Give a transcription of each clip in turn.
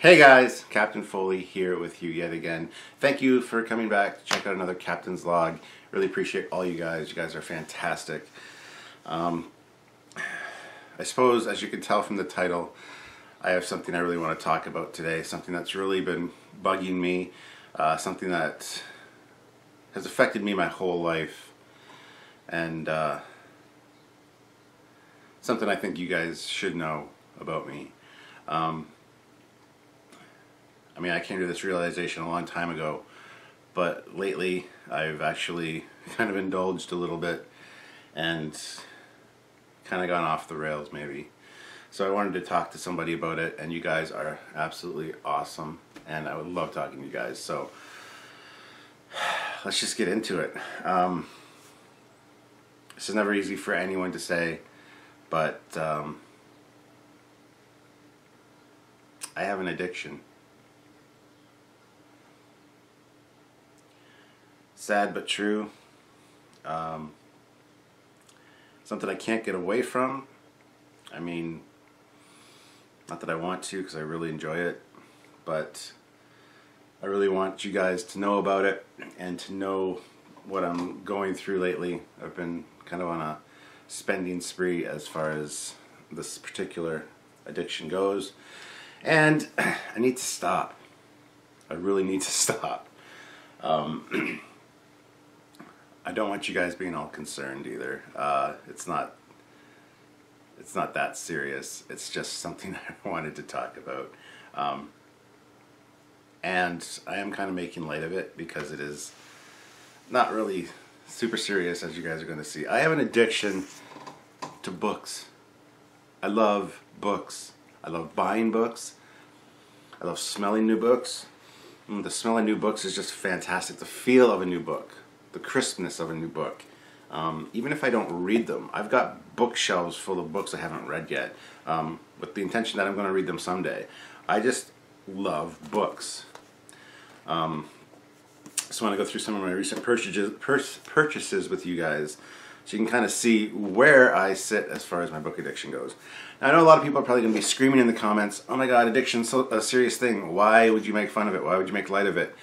Hey guys, Captain Foley here with you yet again. Thank you for coming back to check out another Captain's Log. Really appreciate all you guys. You guys are fantastic. I suppose, as you can tell from the title, I have something I really want to talk about today. Something that's really been bugging me. Something that has affected me my whole life. And something I think you guys should know about me. I mean, I came to this realization a long time ago, but lately I've actually kind of indulged a little bit and kind of gone off the rails maybe. So I wanted to talk to somebody about it, and you guys are absolutely awesome, and I would love talking to you guys. So let's just get into it. This is never easy for anyone to say, but I have an addiction. Sad but true. Something I can't get away from. I mean, not that I want to, because I really enjoy it, but I really want you guys to know about it and to know what I'm going through lately. I've been kind of on a spending spree as far as this particular addiction goes, and I need to stop. I really need to stop. I don't want you guys being all concerned either. It's not that serious. It's just something I wanted to talk about. And I am kind of making light of it because it is not really super serious, as you guys are going to see. I have an addiction to books. I love books. I love buying books. I love smelling new books. The smell of new books is just fantastic. The feel of a new book. The crispness of a new book. Even if I don't read them, I've got bookshelves full of books I haven't read yet, with the intention that I'm going to read them someday. I just love books. So I want to go through some of my recent purchases with you guys, so you can kind of see where I sit as far as my book addiction goes. Now, I know a lot of people are probably going to be screaming in the comments, "Oh my God, addiction's a serious thing. Why would you make fun of it? Why would you make light of it?"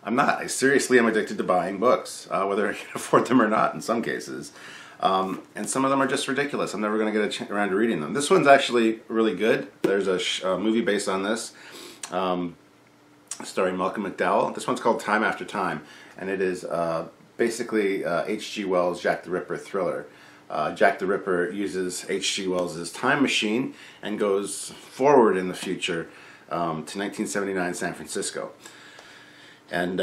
I'm not. I seriously am addicted to buying books, whether I can afford them or not in some cases. And some of them are just ridiculous. I'm never going to get around to reading them. This one's actually really good. There's a movie based on this, starring Malcolm McDowell. This one's called Time After Time, and it is basically H.G. Wells' Jack the Ripper thriller. Jack the Ripper uses H.G. Wells' time machine and goes forward in the future to 1979 San Francisco. And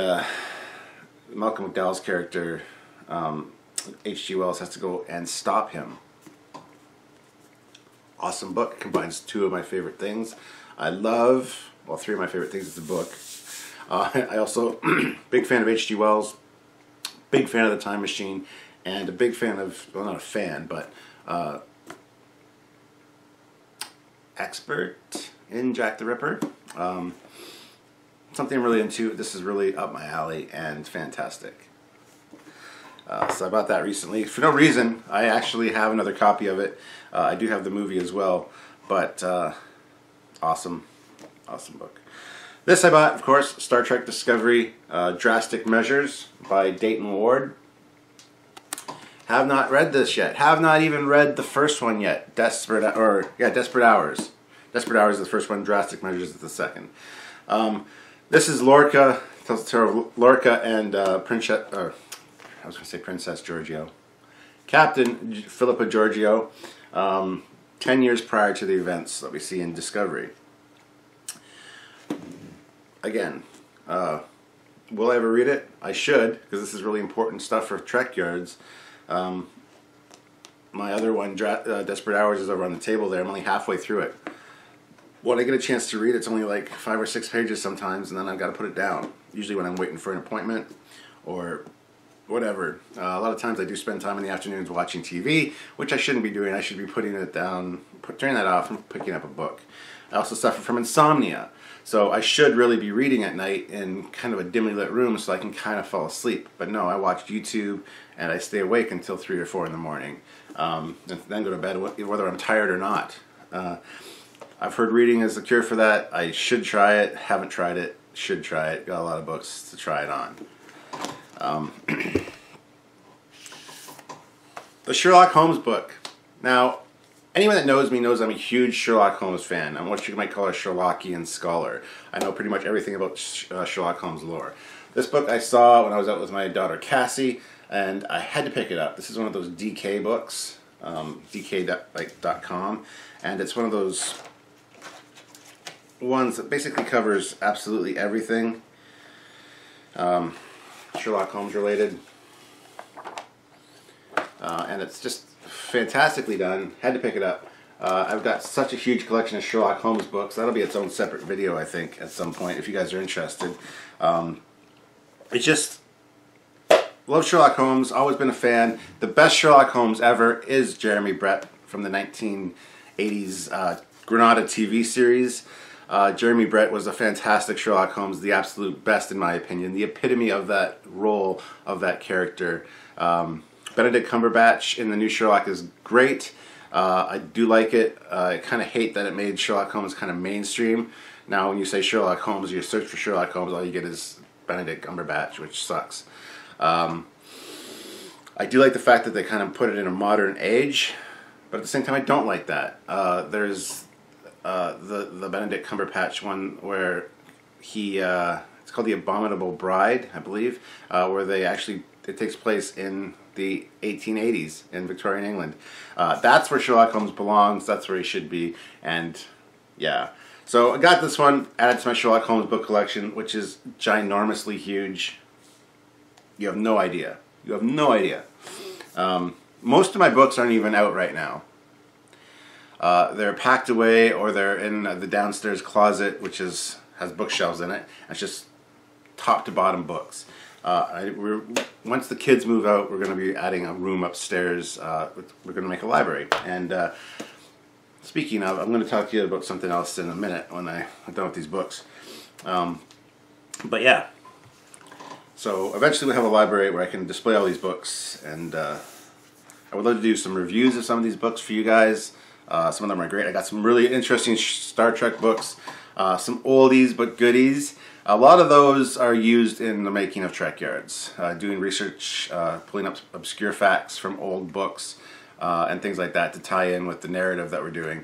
Malcolm McDowell's character, H.G. Wells, has to go and stop him. Awesome book. Combines two of my favorite things. I love, well, three of my favorite things. It's a book. I also, big fan of H.G. Wells, big fan of the time machine, and a big fan of, well, not a fan, but expert in Jack the Ripper. Something I'm really into. This is really up my alley and fantastic. So I bought that recently. For no reason. I actually have another copy of it. I do have the movie as well. But awesome book. This I bought, of course, Star Trek Discovery, Drastic Measures by Dayton Ward. Have not read this yet. Have not even read the first one yet. Desperate Hours. Desperate Hours is the first one. Drastic Measures is the second. This is Lorca, tells the tale of Lorca and Princess Georgiou. Captain Philippa Georgiou, 10 years prior to the events that we see in Discovery. Again, will I ever read it? I should, because this is really important stuff for Trekyards. My other one, Desperate Hours, is over on the table there. I'm only halfway through it. When I get a chance to read, it's only like 5 or 6 pages sometimes, and then I've got to put it down. Usually when I'm waiting for an appointment or whatever. A lot of times I do spend time in the afternoons watching TV, which I shouldn't be doing. I should be putting it down, turning that off and picking up a book. I also suffer from insomnia, so I should really be reading at night in kind of a dimly lit room so I can kind of fall asleep. But no, I watch YouTube and I stay awake until 3 or 4 in the morning, and then go to bed whether I'm tired or not. I've heard reading is the cure for that. I should try it. Haven't tried it. Should try it. Got a lot of books to try it on. The Sherlock Holmes book. Now, anyone that knows me knows I'm a huge Sherlock Holmes fan. I'm what you might call a Sherlockian scholar. I know pretty much everything about Sherlock Holmes lore. This book I saw when I was out with my daughter Cassie, and I had to pick it up. This is one of those DK books, dk.com, and it's one of those ones that basically covers absolutely everything Sherlock Holmes related. And it's just fantastically done. Had to pick it up. I've got such a huge collection of Sherlock Holmes books. That'll be its own separate video, I think, at some point, if you guys are interested. It's just... Love Sherlock Holmes. Always been a fan. The best Sherlock Holmes ever is Jeremy Brett from the 1980s Granada TV series. Jeremy Brett was a fantastic Sherlock Holmes, the absolute best in my opinion, the epitome of that role, of that character. Benedict Cumberbatch in the new Sherlock is great. I do like it. I kind of hate that it made Sherlock Holmes kind of mainstream. Now when you say Sherlock Holmes, you search for Sherlock Holmes, all you get is Benedict Cumberbatch, which sucks. I do like the fact that they kind of put it in a modern age, but at the same time I don't like that. There's the Benedict Cumberbatch one where he, it's called The Abominable Bride, I believe, where it takes place in the 1880s in Victorian England. That's where Sherlock Holmes belongs, that's where he should be, and yeah. So I got this one, added to my Sherlock Holmes book collection, which is ginormously huge. You have no idea. You have no idea. Most of my books aren't even out right now. They're packed away, or they're in the downstairs closet, which has bookshelves in it. It's just top to bottom books. Once the kids move out, we're going to be adding a room upstairs. We're going to make a library. And speaking of, I'm going to talk to you about something else in a minute when I'm done with these books. But yeah. So eventually we'll have a library where I can display all these books, and I would love to do some reviews of some of these books for you guys. Some of them are great. I got some really interesting Star Trek books, some oldies but goodies. A lot of those are used in the making of Trekyards, doing research, pulling up obscure facts from old books, and things like that to tie in with the narrative that we're doing.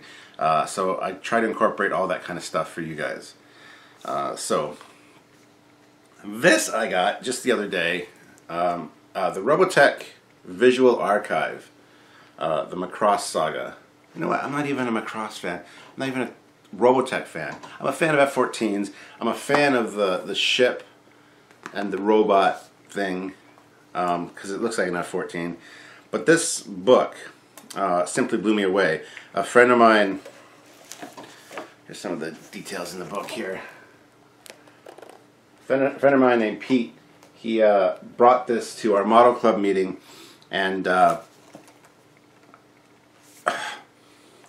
So I try to incorporate all that kind of stuff for you guys. So this I got just the other day, the Robotech Visual Archive, the Macross Saga. You know what, I'm not even a Macross fan. I'm not even a Robotech fan. I'm a fan of F-14s. I'm a fan of the ship and the robot thing, because it looks like an F-14. But this book simply blew me away. A friend of mine, here's some of the details in the book here. A friend of mine named Pete, he brought this to our model club meeting, and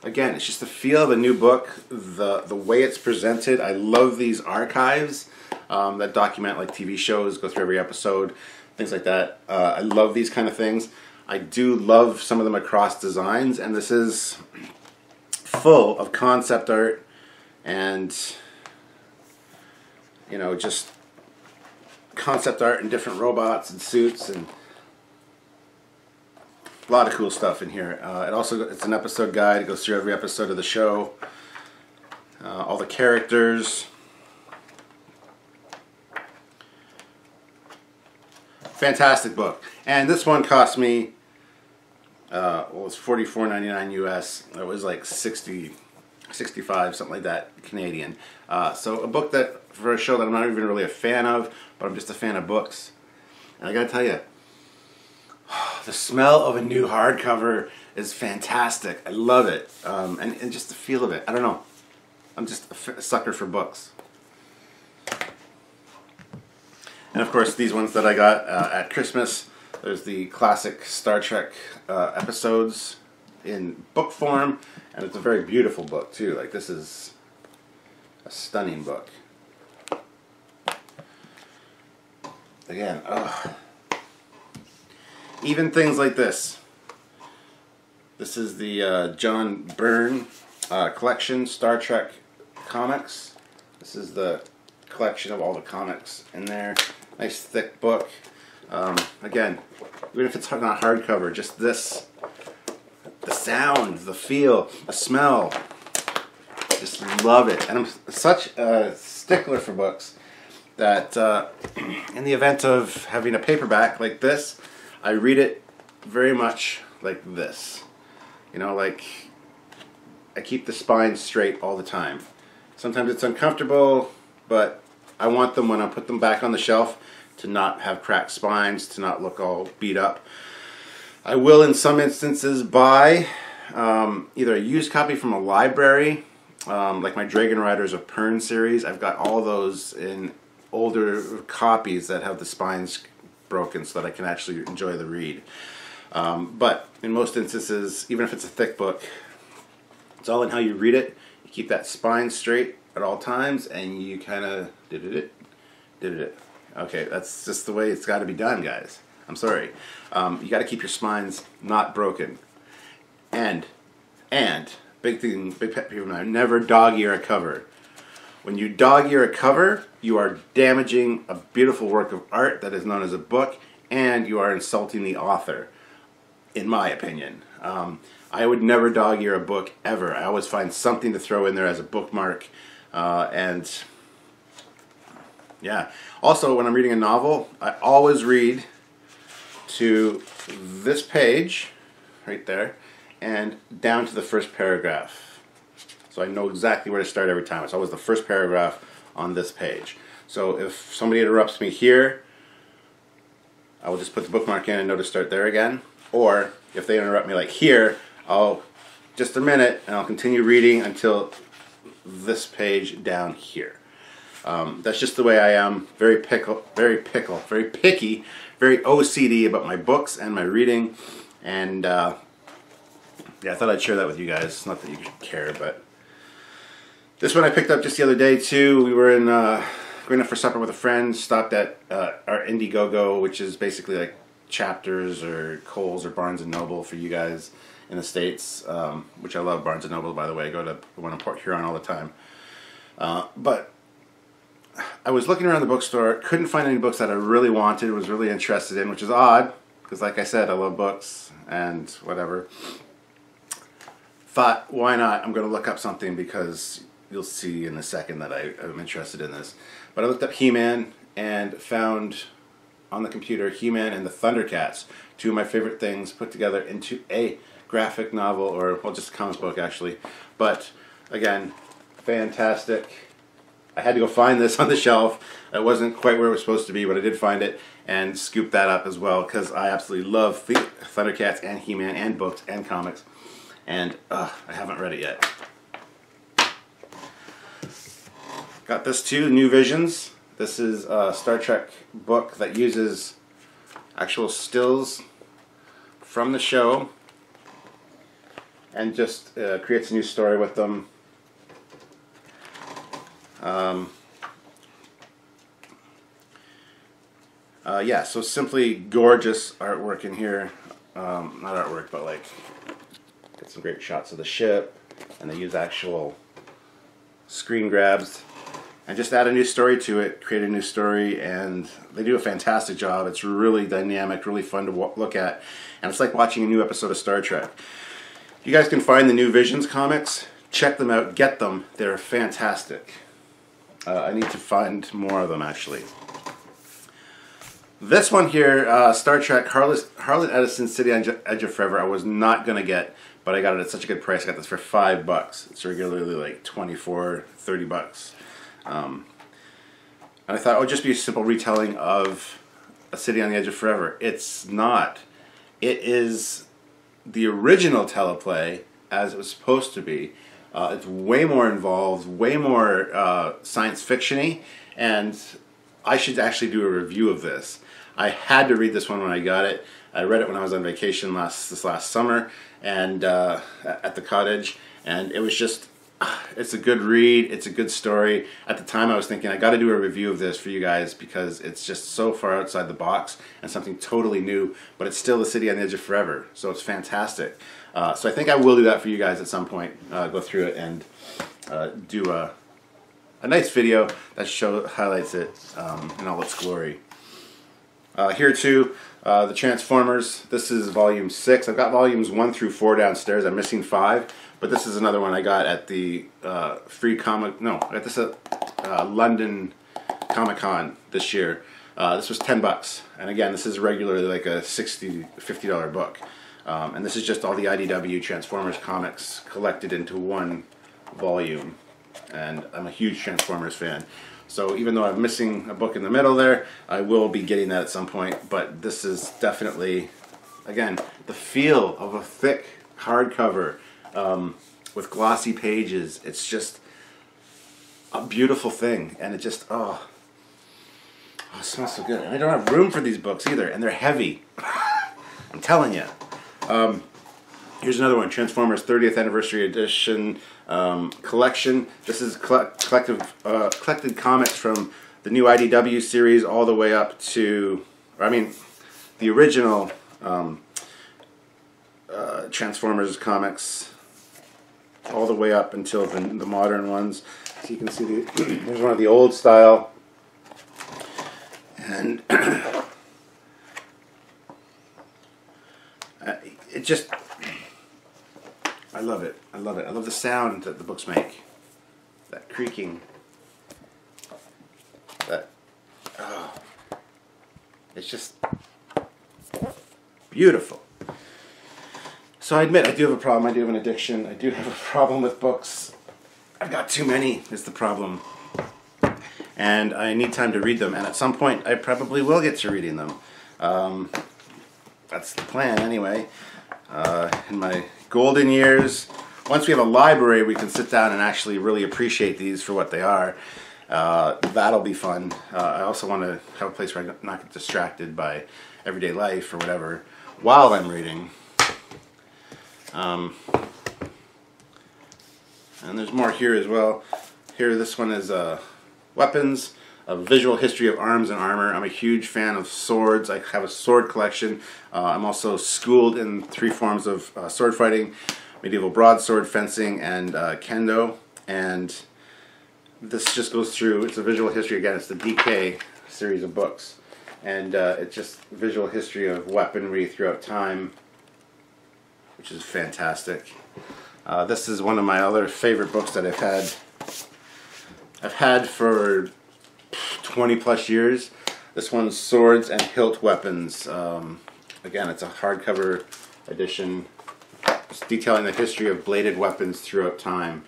again, it's just the feel of a new book, the way it's presented. I love these archives that document like TV shows, go through every episode, things like that. I love these kind of things. I do love some of the Macross designs, and this is full of concept art and, you know, just concept art and different robots and suits, and a lot of cool stuff in here. It's an episode guide. It goes through every episode of the show, all the characters. Fantastic book. And this one cost me, well, it was $44.99 US. It was like 65, something like that, Canadian. So a book that, for a show that I'm not even really a fan of, but I'm just a fan of books. And I gotta tell you, the smell of a new hardcover is fantastic. I love it. And just the feel of it. I don't know. I'm just a sucker for books. And of course, these ones that I got at Christmas. There's the classic Star Trek episodes in book form. And it's a very beautiful book, too. Like, this is a stunning book. Again, even things like this. This is the John Byrne collection, Star Trek comics. This is the collection of all the comics in there. Nice thick book. Again, even if it's not hardcover, just this, the sound, the feel, the smell, just love it. And I'm such a stickler for books that in the event of having a paperback like this, I read it very much like this. You know, like I keep the spine straight all the time. Sometimes it's uncomfortable, but I want them when I put them back on the shelf to not have cracked spines, to not look all beat up. I will in some instances buy either a used copy from a library, like my Dragon Riders of Pern series. I've got all those in older copies that have the spines broken so that I can actually enjoy the read. But in most instances, even if it's a thick book, it's all in how you read it. You keep that spine straight at all times, and you kind of did it. Okay, that's just the way it's got to be done, guys. I'm sorry. You got to keep your spines not broken. And big thing, big pet peeve of mine: never dog ear a cover. When you dog ear a cover, you are damaging a beautiful work of art that is known as a book, and you are insulting the author, in my opinion. I would never dog ear a book ever. I always find something to throw in there as a bookmark, and yeah. Also, when I'm reading a novel, I always read to this page right there and down to the first paragraph, so I know exactly where to start every time. It's always the first paragraph on this page. So if somebody interrupts me here, I will just put the bookmark in and know to start there again. Or if they interrupt me like here, I'll just a minute and I'll continue reading until this page down here. That's just the way I am. Very picky, very OCD about my books and my reading. And yeah, I thought I'd share that with you guys. Not that you care, but this one I picked up just the other day too. We were in going out for supper with a friend. Stopped at our Indiegogo, which is basically like Chapters or Kohl's or Barnes & Noble for you guys in the States, which I love Barnes & Noble, by the way. I go to one in Port Huron all the time. But I was looking around the bookstore, couldn't find any books that I really wanted, was really interested in, which is odd, because like I said, I love books and whatever. Thought, why not? I'm going to look up something because you'll see in a second that I'm interested in this. But I looked up He-Man and found on the computer He-Man and the Thundercats, two of my favorite things put together into a graphic novel, or well, just a comic book actually. But again, fantastic. I had to go find this on the shelf. It wasn't quite where it was supposed to be, but I did find it and scoop that up as well because I absolutely love Thundercats and He-Man and books and comics. And I haven't read it yet. Got this too, New Visions. This is a Star Trek book that uses actual stills from the show and just creates a new story with them. Yeah, so simply gorgeous artwork in here. Not artwork, but like get some great shots of the ship, and they use actual screen grabs and just add a new story to it, create a new story, and they do a fantastic job. It's really dynamic, really fun to look at, and it's like watching a new episode of Star Trek. You guys can find the New Visions comics, check them out, get them, they're fantastic. I need to find more of them actually. This one here, Star Trek, Harlan Edison's City on Edge of Forever, I was not going to get, but I got it at such a good price. I got this for $5. It's regularly like $24, $30. And I thought it would just be a simple retelling of A City on the Edge of Forever. It's not. It is the original teleplay as it was supposed to be. It's way more involved, way more science fiction-y, and I should actually do a review of this. I had to read this one when I got it. I read it when I was on vacation this last summer and at the cottage, and it was just it's a good read. It's a good story. At the time I was thinking I got to do a review of this for you guys because it's just so far outside the box and something totally new, but it's still the city on the edge of forever, so it's fantastic. So I think I will do that for you guys at some point, go through it and do a nice video that highlights it in all its glory. Here too, the Transformers. This is volume 6. I've got volumes 1 through 4 downstairs. I'm missing 5, but this is another one I got at the free comic. No, I got this at London Comic-Con this year. This was $10, and again, this is regularly like a $50 book. And this is just all the IDW Transformers comics collected into one volume. And I'm a huge Transformers fan. So even though I'm missing a book in the middle there, I will be getting that at some point. But this is definitely, again, the feel of a thick hardcover with glossy pages. It's just a beautiful thing. And it just, oh it smells so good. And I don't have room for these books either. And they're heavy. I'm telling you. Here's another one, Transformers 30th Anniversary Edition collection. This is collected comics from the new IDW series all the way up to, the original Transformers comics all the way up until the modern ones. So you can see there's one of the old style. And it just, I love it. I love it. I love the sound that the books make. That creaking. It's just beautiful. So I admit I do have a problem. I do have an addiction. I do have a problem with books. I've got too many is the problem. And I need time to read them. And at some point I probably will get to reading them. That's the plan anyway. In my golden years, once we have a library we can sit down and actually really appreciate these for what they are. That'll be fun. I also want to have a place where I not get distracted by everyday life or whatever while I'm reading. And there's more here as well. Here, this one is weapons, a visual history of arms and armor. I'm a huge fan of swords. I have a sword collection. I'm also schooled in 3 forms of sword fighting: medieval broadsword, fencing, and kendo. And this just goes through, it's a visual history, again, it's the DK series of books. And it's just visual history of weaponry throughout time, which is fantastic. This is one of my other favorite books that I've had for 20 plus years. This one's Swords and Hilt Weapons. Again, it's a hardcover edition. It's detailing the history of bladed weapons throughout time.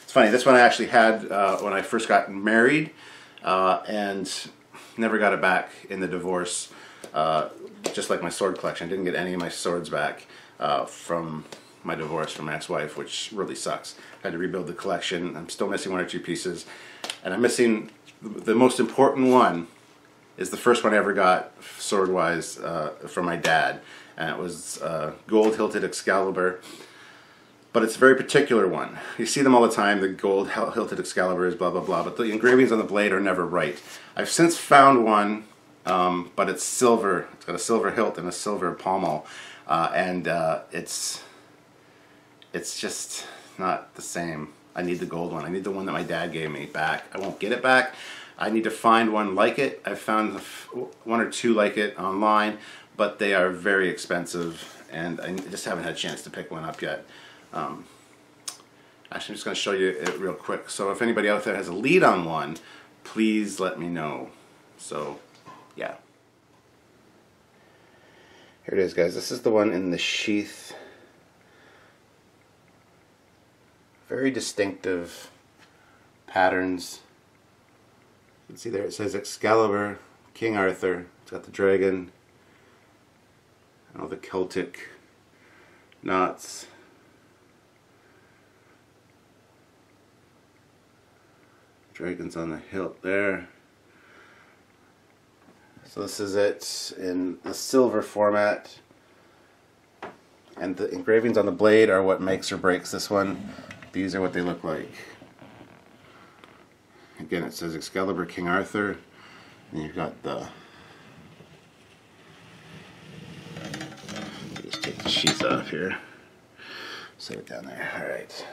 It's funny, this one I actually had when I first got married and never got it back in the divorce. Just like my sword collection. I didn't get any of my swords back from my divorce from my ex-wife, which really sucks. I had to rebuild the collection. I'm still missing 1 or 2 pieces. And I'm missing the most important one. Is the first one I ever got sword-wise from my dad. And it was gold-hilted Excalibur. But it's a very particular one. You see them all the time, the gold-hilted Excaliburs, blah, blah, blah. But the engravings on the blade are never right. I've since found one, but it's silver. It's got a silver hilt and a silver pommel. It's just not the same. I need the gold one. I need the one that my dad gave me back. I won't get it back. I need to find one like it. I've found 1 or 2 like it online, but they are very expensive, and I just haven't had a chance to pick one up yet. Actually, I'm just going to show you it real quick. So if anybody out there has a lead on one, please let me know. So, yeah. Here it is, guys. This is the one in the sheath. Very distinctive patterns. You can see there it says Excalibur, King Arthur. It's got the dragon and all the Celtic knots. Dragon's on the hilt there. So this is it in the silver format. And the engravings on the blade are what makes or breaks this one. These are what they look like. Again, it says Excalibur, King Arthur, and you've got the... Just take the sheath off here. Set it down there. Alright.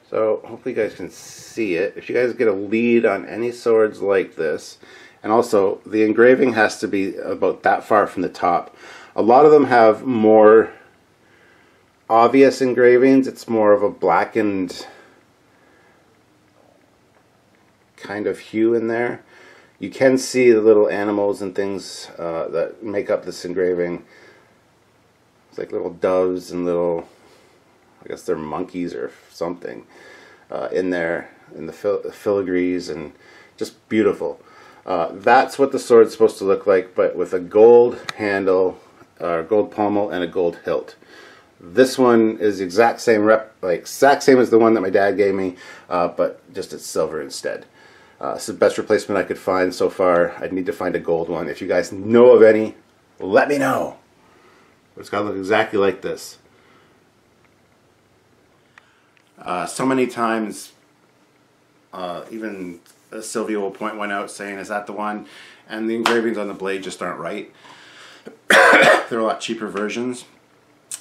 So, hopefully you guys can see it. If you guys get a lead on any swords like this, and also the engraving has to be about that far from the top. A lot of them have more obvious engravings. It's more of a blackened kind of hue in there. You can see the little animals and things that make up this engraving. It's like little doves and little, I guess they're monkeys or something in there, in the filigrees, and just beautiful. That's what the sword's supposed to look like, but with a gold handle, gold pommel, and a gold hilt. This one is the exact same exact same as the one that my dad gave me, but just it's silver instead. It's the best replacement I could find so far. I'd need to find a gold one. If you guys know of any, let me know. But it's got to look exactly like this. So many times, even Sylvia will point one out saying, is that the one? And the engravings on the blade just aren't right. They're a lot cheaper versions,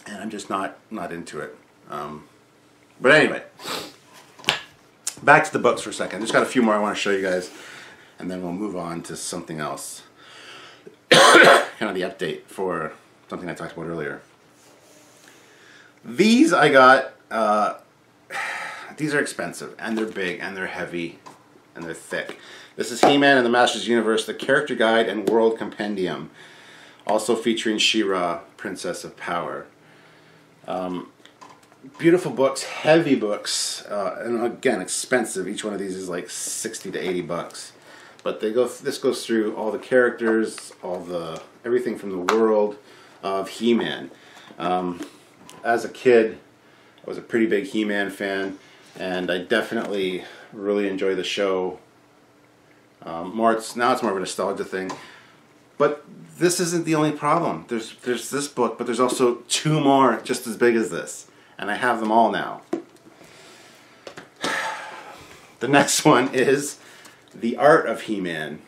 and I'm just not into it. But anyway, back to the books for a second. Just got a few more I want to show you guys, and then we'll move on to something else. Kind of the update for something I talked about earlier. These I got, these are expensive, and they're big, and they're heavy, and they're thick. This is He-Man and the Masters Universe, the Character Guide and World Compendium. Also featuring She-Ra, Princess of Power. Beautiful books, heavy books, and again, expensive. Each one of these is like 60 to 80 bucks. But this goes through all the characters, everything from the world of He-Man. As a kid, I was a pretty big He-Man fan, and I definitely really enjoy the show. Now it's more of a nostalgia thing. But this isn't the only problem. There's this book, but there's also two more just as big as this. And I have them all now. The next one is The Art of He-Man.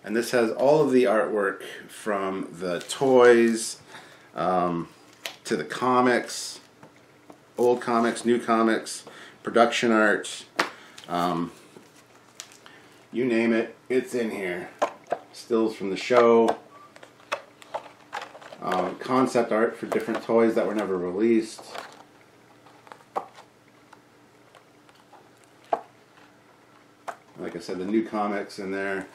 And this has all of the artwork from the toys to the comics, old comics, new comics, production art. You name it, it's in here. Stills from the show. Concept art for different toys that were never released. Like I said, the new comics in there.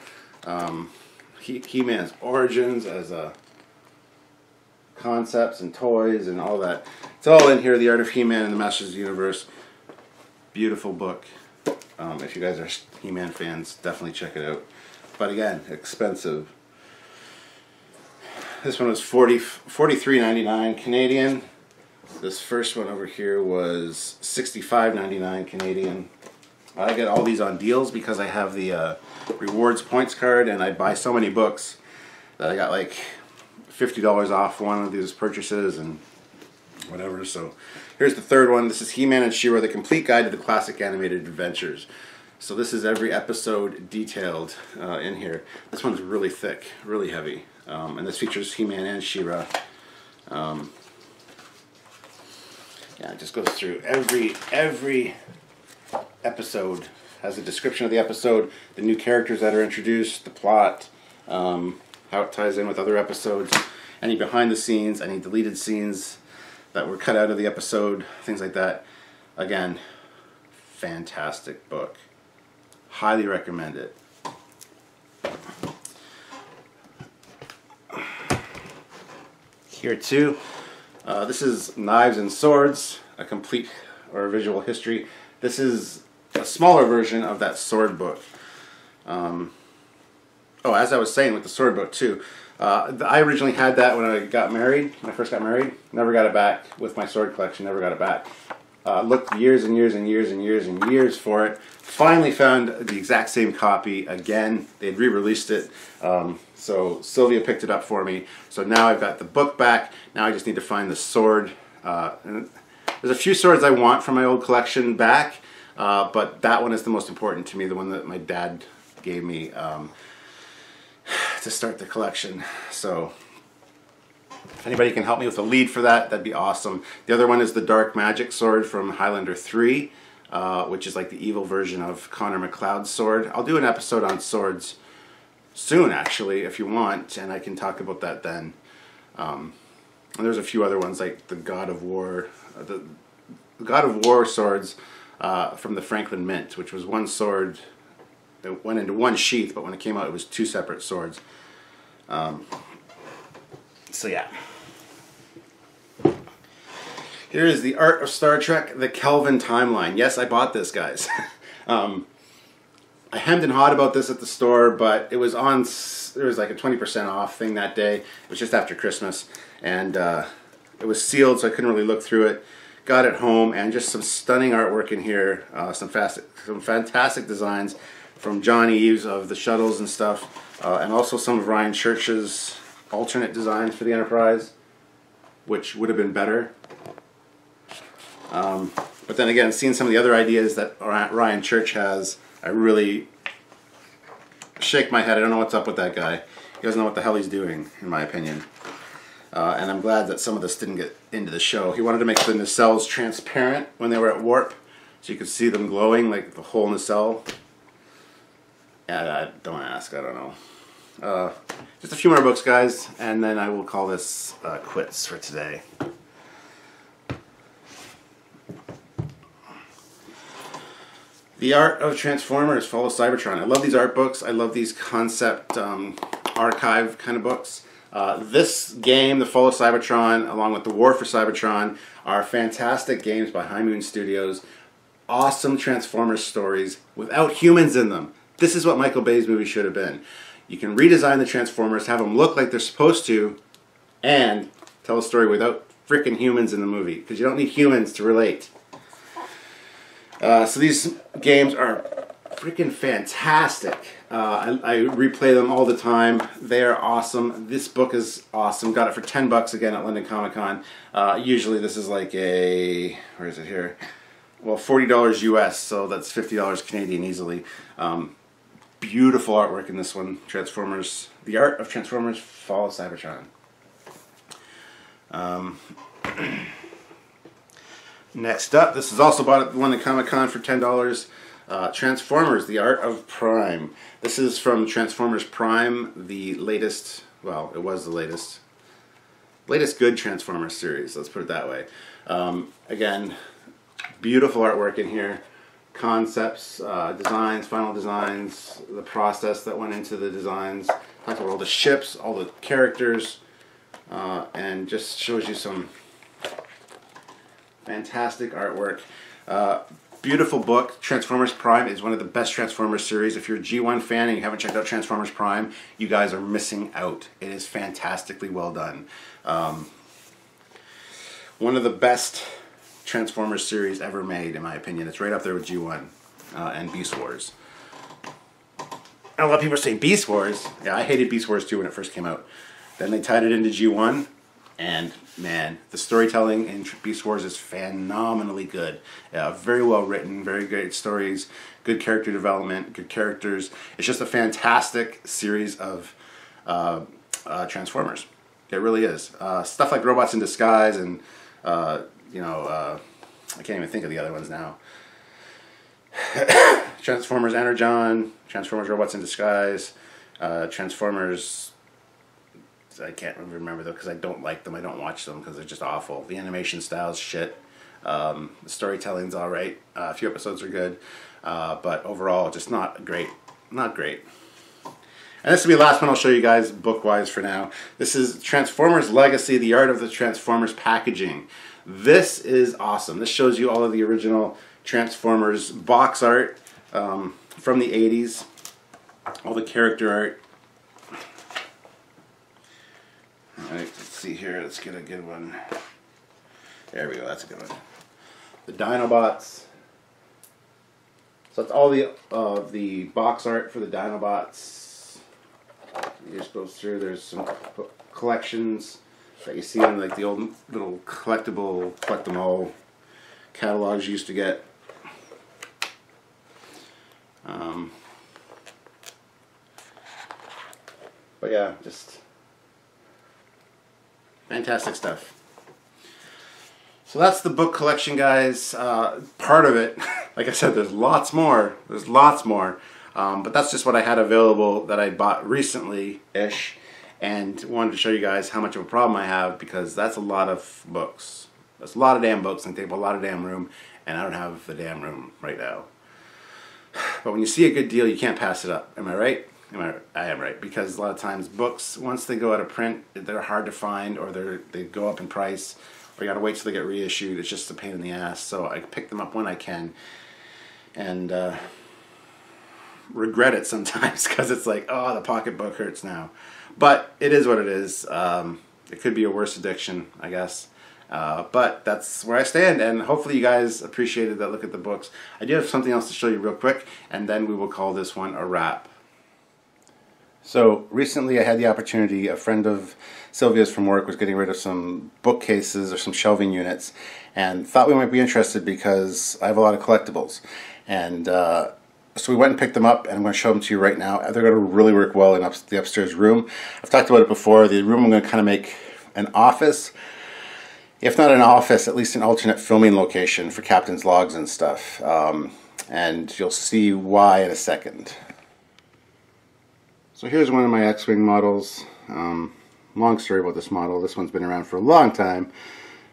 He-Man's origins as concepts and toys and all that. It's all in here. The Art of He-Man and the Masters of the Universe. Beautiful book. If you guys are He-Man fans, definitely check it out. But again, expensive. This one was $43.99 Canadian. This first one over here was $65.99 Canadian. I get all these on deals because I have the rewards points card, and I buy so many books that I got like $50 off one of these purchases and whatever. So here's the third one. This is He-Man and She-Ra, the complete guide to the classic animated adventures. So this is every episode detailed in here. This one's really thick, really heavy. And this features He-Man and She-Ra. Yeah, it just goes through every episode. Has a description of the episode, the new characters that are introduced, the plot, how it ties in with other episodes, any behind the scenes, any deleted scenes that were cut out of the episode, things like that. Again, fantastic book. Highly recommend it. Here too, this is Knives and Swords, a complete or visual history. This is a smaller version of that sword book. Oh, as I was saying with the sword book too, I originally had that when I got married, when I first got married. Never got it back with my sword collection, never got it back. Looked years and years and years and years and years for it. Finally found the exact same copy again. They'd re-released it. So Sylvia picked it up for me. So now I've got the book back. Now I just need to find the sword. And there's a few swords I want from my old collection back. But that one is the most important to me. The one that my dad gave me to start the collection. So if anybody can help me with a lead for that, that'd be awesome. The other one is the Dark Magic sword from Highlander 3, which is like the evil version of Connor MacLeod's sword. I'll do an episode on swords soon, actually, if you want, and I can talk about that then. And there's a few other ones like the God of War, the God of War swords from the Franklin Mint, which was one sword that went into one sheath, but when it came out, it was two separate swords. So yeah. Here is The Art of Star Trek, the Kelvin Timeline. Yes, I bought this, guys. I hemmed and hawed about this at the store, but it was on, there was like a 20% off thing that day. It was just after Christmas, and it was sealed, so I couldn't really look through it. Got it home, and just some stunning artwork in here. Some fantastic designs from John Eves of the shuttles and stuff, and also some of Ryan Church's alternate designs for the Enterprise, which would have been better. But then again, seeing some of the other ideas that Ryan Church has, I really shake my head. I don't know what's up with that guy. He doesn't know what the hell he's doing, in my opinion. And I'm glad that some of this didn't get into the show. He wanted to make the nacelles transparent when they were at warp, so you could see them glowing, like the whole nacelle. Yeah, don't ask, I don't know. Just a few more books, guys, and then I will call this quits for today. The Art of Transformers, Fall of Cybertron. I love these art books. I love these concept archive kind of books. This game, The Fall of Cybertron, along with The War for Cybertron, are fantastic games by High Moon Studios. Awesome Transformers stories without humans in them. This is what Michael Bay's movie should have been. You can redesign the Transformers, have them look like they're supposed to, and tell a story without freaking humans in the movie, because you don't need humans to relate. So these games are freaking fantastic. I replay them all the time. They are awesome. This book is awesome. Got it for $10 again at London Comic Con. Usually this is like a, where is it here? Well, $40 US, so that's $50 Canadian easily. Beautiful artwork in this one. Transformers, The Art of Transformers, Fall of Cybertron. Next up, this is also bought at London Comic Con for $10. Transformers, The Art of Prime. This is from Transformers Prime, the latest, well, it was the latest good Transformers series, let's put it that way. Again, beautiful artwork in here. Concepts, designs, final designs, the process that went into the designs. Talks about all the ships, all the characters, and just shows you some fantastic artwork. Beautiful book. Transformers Prime is one of the best Transformers series. If you're a G1 fan and you haven't checked out Transformers Prime, you guys are missing out. It is fantastically well done. One of the best Transformers series ever made, in my opinion. It's right up there with G1 and Beast Wars. And a lot of people are saying Beast Wars. Yeah, I hated Beast Wars too when it first came out. Then they tied it into G1, and man, the storytelling in Beast Wars is phenomenally good. Very well written, very great stories, good character development, good characters. It's just a fantastic series of Transformers. It really is. Stuff like Robots in Disguise and I can't even think of the other ones now. Transformers Energon, Transformers Robots in Disguise, Transformers, I can't remember though because I don't like them, I don't watch them because they're just awful. The animation style's shit, the storytelling's alright, a few episodes are good, but overall just not great. And this will be the last one I'll show you guys book-wise for now. This is Transformers Legacy, The Art of the Transformers Packaging. This is awesome. This shows you all of the original Transformers box art from the 80s. All the character art. Alright, let's see here. Let's get a good one. There we go. That's a good one. the Dinobots. So that's all the box art for the Dinobots. You just go through. There's some collections that you see in like the old little collectible, collect them all catalogs you used to get. But yeah, just fantastic stuff. So that's the book collection, guys. Part of it, like I said, there's lots more. There's lots more. But that's just what I had available that I bought recently-ish. And wanted to show you guys how much of a problem I have, because that's a lot of books. That's a lot of damn books and take up a lot of damn room. And I don't have the damn room right now. But when you see a good deal, you can't pass it up. Am I right? I am right, because a lot of times books, once they go out of print, they're hard to find, or they go up in price, or you gotta wait till they get reissued. It's just a pain in the ass. So I pick them up when I can, and regret it sometimes, because it's like, oh, the pocketbook hurts now. But it is what it is. It could be a worse addiction, I guess. But that's where I stand, and hopefully you guys appreciated that look at the books. I do have something else to show you real quick, and then we will call this one a wrap. So recently I had the opportunity, a friend of Sylvia's from work was getting rid of some bookcases or some shelving units, and thought we might be interested because I have a lot of collectibles. And so we went and picked them up, and I'm going to show them to you right now. They're going to really work well in the upstairs room. I've talked about it before. The room I'm going to kind of make an office. If not an office, at least an alternate filming location for Captain's logs and stuff. And you'll see why in a second. So here's one of my X-Wing models. Long story about this model. This one's been around for a long time.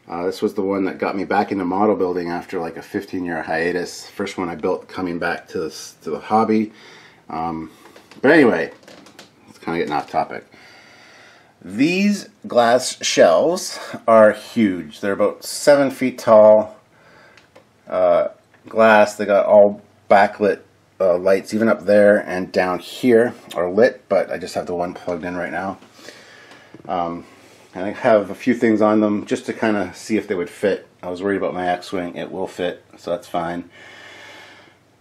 This was the one that got me back into model building after like a 15-year hiatus. First one I built coming back to the hobby. But anyway, it's kind of getting off topic. These glass shelves are huge. They're about 7 feet tall. Glass. They got all backlit lights, even up there and down here are lit, but I just have the one plugged in right now. And I have a few things on them just to kind of see if they would fit. I was worried about my X-Wing. It will fit, so that's fine.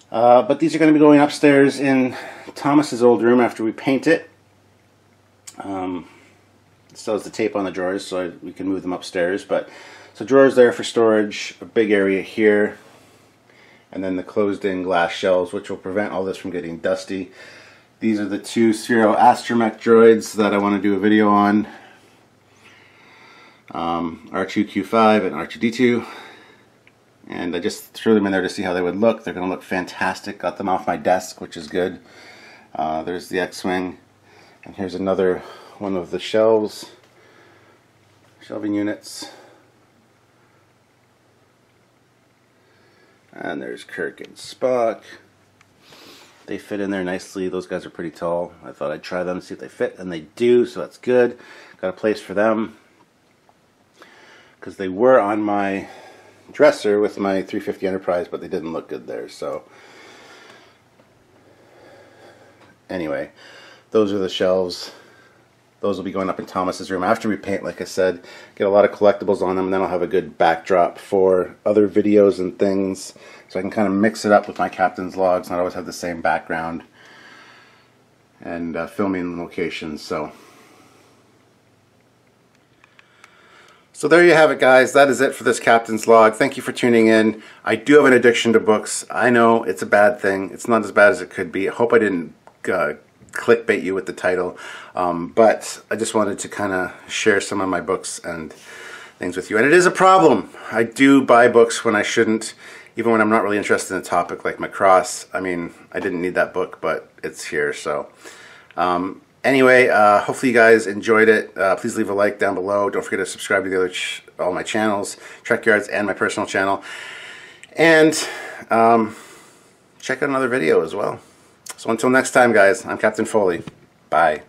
But these are going to be going upstairs in Thomas's old room after we paint it. Still has the tape on the drawers, so we can move them upstairs. But so drawers there for storage, a big area here, and then the closed-in glass shelves, which will prevent all this from getting dusty. These are the two Sphero Astromech droids that I want to do a video on. R2-Q5 and R2-D2. And I just threw them in there to see how they would look. They're going to look fantastic. Got them off my desk, which is good. There's the X-Wing. And here's another one of the shelving units. And there's Kirk and Spock. They fit in there nicely. Those guys are pretty tall. I thought I'd try them, see if they fit, and they do, so that's good. Got a place for them, because they were on my dresser with my 350 Enterprise, but they didn't look good there. So anyway, those are the shelves. Those will be going up in Thomas's room after we paint, like I said. Get a lot of collectibles on them, and then I'll have a good backdrop for other videos and things, so I can kind of mix it up with my Captain's logs, not always have the same background and filming locations. So there you have it, guys. That is it for this Captain's log. Thank you for tuning in. I do have an addiction to books. I know it's a bad thing. It's not as bad as it could be. I hope I didn't clickbait you with the title, but I just wanted to kind of share some of my books and things with you. And it is a problem. I do buy books when I shouldn't, even when I'm not really interested in a topic like Macross. I mean, I didn't need that book, but it's here. So anyway, hopefully you guys enjoyed it. Please leave a like down below. Don't forget to subscribe to the other all my channels, Trekyards and my personal channel, and check out another video as well. So until next time, guys, I'm Captain Foley. Bye.